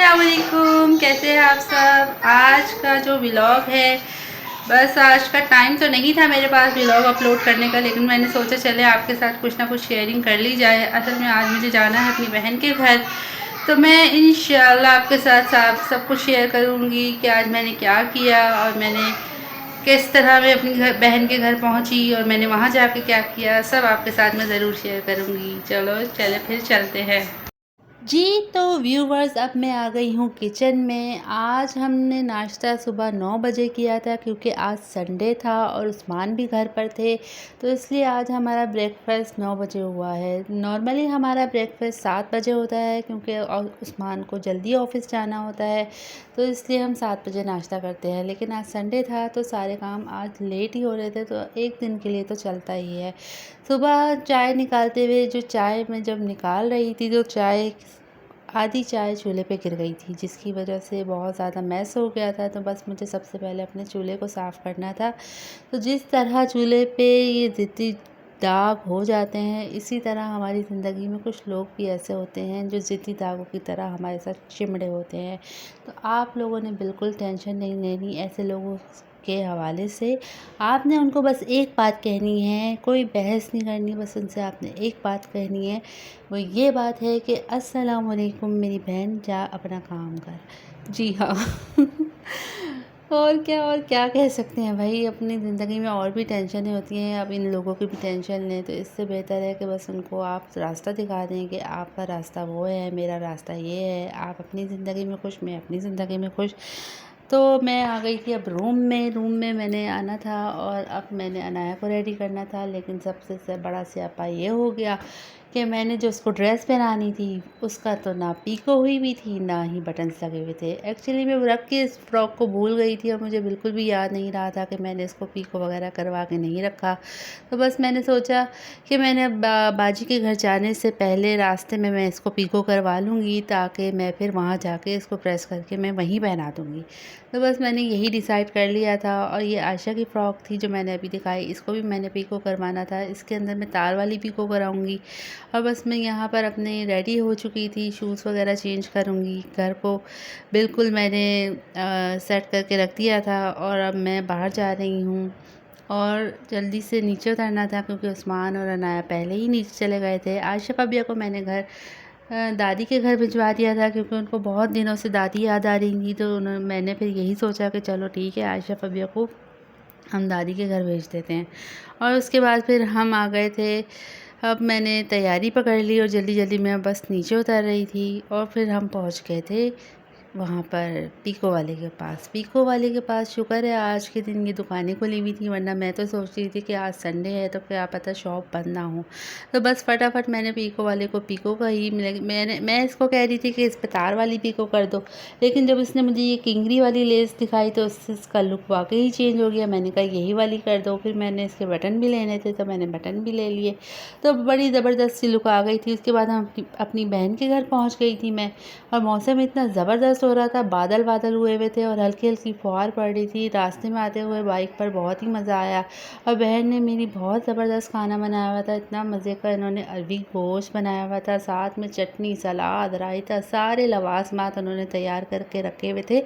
अस्सलामुअलैकुम, कैसे हैं आप सब। आज का जो व्लॉग है, बस आज का टाइम तो नहीं था मेरे पास व्लॉग अपलोड करने का, लेकिन मैंने सोचा चले आपके साथ कुछ ना कुछ शेयरिंग कर ली जाए। असल में आज मुझे जाना है अपनी बहन के घर, तो मैं इंशाल्लाह आपके साथ सब कुछ शेयर करूँगी कि आज मैंने क्या किया और मैंने किस तरह मैं अपनी बहन के घर पहुंची और मैंने वहां जाके क्या किया, सब आपके साथ मैं ज़रूर शेयर करूंगी। चलो चले फिर चलते हैं जी। तो व्यूवर्स, अब मैं आ गई हूँ किचन में। आज हमने नाश्ता सुबह 9 बजे किया था, क्योंकि आज संडे था और उस्मान भी घर पर थे, तो इसलिए आज हमारा ब्रेकफास्ट 9 बजे हुआ है। नॉर्मली हमारा ब्रेकफास्ट 7 बजे होता है, क्योंकि उस्मान को जल्दी ऑफिस जाना होता है, तो इसलिए हम 7 बजे नाश्ता करते हैं। लेकिन आज संडे था तो सारे काम आज लेट ही हो रहे थे, तो एक दिन के लिए तो चलता ही है। सुबह चाय निकालते हुए, जो चाय मैं जब निकाल रही थी, तो आधी चाय चूल्हे पे गिर गई थी, जिसकी वजह से बहुत ज़्यादा मैस हो गया था। तो बस मुझे सबसे पहले अपने चूल्हे को साफ़ करना था। तो जिस तरह चूल्हे पे ये ज़िद्दी दाग हो जाते हैं, इसी तरह हमारी ज़िंदगी में कुछ लोग भी ऐसे होते हैं जो ज़िद्दी दागों की तरह हमारे साथ चिमड़े होते हैं। तो आप लोगों ने बिल्कुल टेंशन नहीं लेनी ऐसे लोगों के हवाले से। आपने उनको बस एक बात कहनी है, कोई बहस नहीं करनी, बस उनसे आपने एक बात कहनी है। वो ये बात है कि अस्सलाम वालेकुम मेरी बहन, जा अपना काम कर। जी हाँ। और क्या कह सकते हैं भाई, अपनी ज़िंदगी में और भी टेंशनें होती हैं, अब इन लोगों की भी टेंशन लें, तो इससे बेहतर है कि बस उनको आप रास्ता दिखा दें कि आपका रास्ता वो है, मेरा रास्ता ये है। आप अपनी ज़िंदगी में खुश, मैं अपनी ज़िंदगी में खुश। तो मैं आ गई थी अब रूम में मैंने आना था और अब मैंने अनाया को रेडी करना था। लेकिन सबसे बड़ा स्यापा ये हो गया कि मैंने जो उसको ड्रेस पहनानी थी, उसका तो ना पीको हुई भी थी, ना ही बटन्स लगे हुए थे। एक्चुअली मैं रख के इस फ्रॉक को भूल गई थी और मुझे बिल्कुल भी याद नहीं रहा था कि मैंने इसको पीको वगैरह करवा के नहीं रखा। तो बस मैंने सोचा कि मैंने बाजी के घर जाने से पहले रास्ते में मैं इसको पीको करवा लूँगी, ताकि मैं फिर वहाँ जाके इसको प्रेस करके मैं वहीं पहना दूँगी। तो बस मैंने यही डिसाइड कर लिया था। और ये आयशा की फ़्रॉक थी जो मैंने अभी दिखाई, इसको भी मैंने पीको करवाना था। इसके अंदर मैं तार वाली पीको कराऊंगी। और बस मैं यहाँ पर अपने रेडी हो चुकी थी, शूज़ वगैरह चेंज करूँगी। घर को बिल्कुल मैंने सेट करके रख दिया था और अब मैं बाहर जा रही हूँ। और जल्दी से नीचे उतरना था, क्योंकि उस्मान और अनाया पहले ही नीचे चले गए थे। आयशा पबिया को मैंने दादी के घर भिजवा दिया था, क्योंकि उनको बहुत दिनों से दादी याद आ रही थी। तो मैंने फिर यही सोचा कि चलो ठीक है, आयशा पबिया को हम दादी के घर भेज देते हैं। और उसके बाद फिर हम आ गए थे। अब मैंने तैयारी पकड़ ली और जल्दी जल्दी मैं बस नीचे उतर रही थी और फिर हम पहुंच गए थे वहाँ पर पीको वाले के पास। शुक्र है आज के दिन ये दुकानें खुली हुई थी, वरना मैं तो सोच रही थी कि आज संडे है तो क्या पता शॉप बंद ना हो। तो बस फटाफट मैंने पीको वाले को पीको का ही मैं इसको कह रही थी कि इस पे तार वाली पीको कर दो, लेकिन जब इसने मुझे ये किंगरी वाली लेस दिखाई तो उससे इसका लुक वाकई ही चेंज हो गया। मैंने कहा यही वाली कर दो। फिर मैंने इसके बटन भी लेने थे तो मैंने बटन भी ले लिए, तो बड़ी ज़बरदस्त सी लुक आ गई थी। उसके बाद हम अपनी बहन के घर पहुँच गई थी मैं। और मौसम इतना ज़बरदस्त हो रहा था, बादल बादल हुए हुए थे और हल्की हल्की फुहार पड़ रही थी। रास्ते में आते हुए बाइक पर बहुत ही मज़ा आया। और बहन ने मेरी बहुत ज़बरदस्त खाना बनाया हुआ था, इतना मज़े का। इन्होंने अरबी गोश्त बनाया हुआ था, साथ में चटनी, सलाद, रायता, सारे लवाजमात उन्होंने तैयार करके रखे हुए थे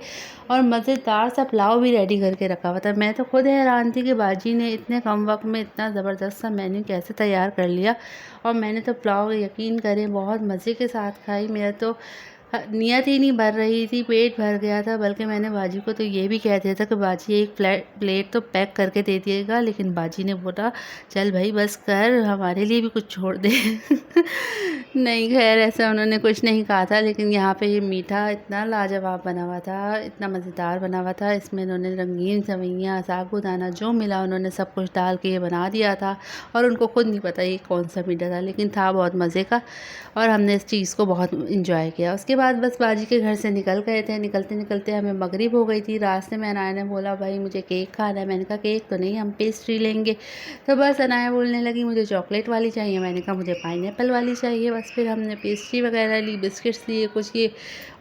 और मज़ेदार सा पुलाव भी रेडी करके रखा हुआ था। मैं तो खुद हैरान थी कि बाजी ने इतने कम वक्त में इतना ज़बरदस्त सा मेन्यू कैसे तैयार कर लिया। और मैंने तो पुलाव यकीन करें बहुत मज़े के साथ खाई। मेरा तो नियत ही नहीं भर रही थी, पेट भर गया था। बल्कि मैंने बाजी को तो ये भी कह दिया था कि बाजी एक प्लेट तो पैक करके दे दिएगा, लेकिन बाजी ने बोला चल भाई बस कर, हमारे लिए भी कुछ छोड़ दे। नहीं, खैर ऐसा उन्होंने कुछ नहीं कहा था, लेकिन यहाँ पे ये मीठा इतना लाजवाब बना हुआ था, इतना मज़ेदार बना हुआ था। इसमें इन्होंने रंगीन सवैयाँ, साबूदाना जो मिला उन्होंने सब कुछ डाल के ये बना दिया था। और उनको खुद नहीं पता ये कौन सा मीठा था, लेकिन था बहुत मज़े का और हमने इस चीज़ को बहुत इंजॉय किया। उसके बाद बस बाजी के घर से निकल गए थे। निकलते निकलते हमें मगरिब हो गई थी। रास्ते में अनाया ने बोला भाई मुझे केक खाना है। मैंने कहा केक तो नहीं, हम पेस्ट्री लेंगे। तो बस अनाया बोलने लगी मुझे चॉकलेट वाली चाहिए, मैंने कहा मुझे पाइनएप्पल वाली चाहिए। बस फिर हमने पेस्ट्री वगैरह ली, बिस्किट्स लिए कुछ ये।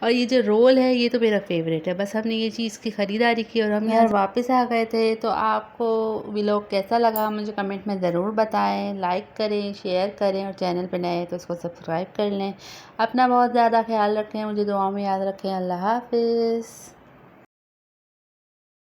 और ये जो रोल है ये तो मेरा फेवरेट है। बस हमने ये चीज़ की ख़रीदारी की और हम यहाँ वापस आ गए थे। तो आपको व्लॉग कैसा लगा मुझे कमेंट में ज़रूर बताएं। लाइक करें, शेयर करें और चैनल पर नए हैं तो उसको सब्सक्राइब कर लें। अपना बहुत ज़्यादा ख्याल रखें। रखें, मुझे दुआओं में याद रखें। अल्लाह हाफ़िज़।